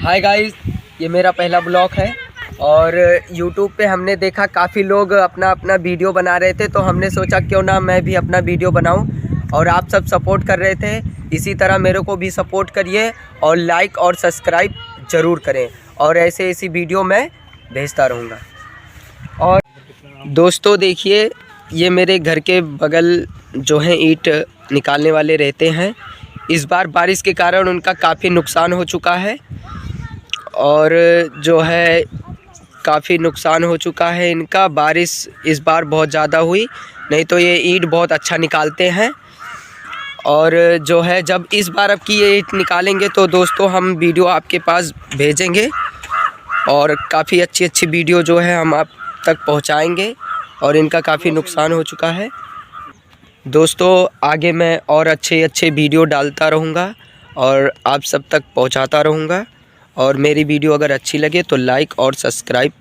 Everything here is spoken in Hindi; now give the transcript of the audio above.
हाय गाइस, ये मेरा पहला ब्लॉग है और यूट्यूब पे हमने देखा काफ़ी लोग अपना अपना वीडियो बना रहे थे, तो हमने सोचा क्यों ना मैं भी अपना वीडियो बनाऊं। और आप सब सपोर्ट कर रहे थे, इसी तरह मेरे को भी सपोर्ट करिए और लाइक और सब्सक्राइब ज़रूर करें और ऐसे ऐसी वीडियो मैं भेजता रहूँगा। और दोस्तों देखिए, ये मेरे घर के बगल जो है ईंट निकालने वाले रहते हैं। इस बार बारिश के कारण उनका काफ़ी नुकसान हो चुका है और जो है काफ़ी नुकसान हो चुका है इनका। बारिश इस बार बहुत ज़्यादा हुई, नहीं तो ये ईंट बहुत अच्छा निकालते हैं। और जो है जब इस बार अब की ये ईंट निकालेंगे तो दोस्तों हम वीडियो आपके पास भेजेंगे और काफ़ी अच्छी अच्छी वीडियो जो है हम आप तक पहुंचाएंगे। और इनका काफ़ी नुकसान हो चुका है दोस्तों। आगे मैं और अच्छे वीडियो डालता रहूँगा और आप सब तक पहुंचाता रहूँगा। और मेरी वीडियो अगर अच्छी लगे तो लाइक और सब्सक्राइब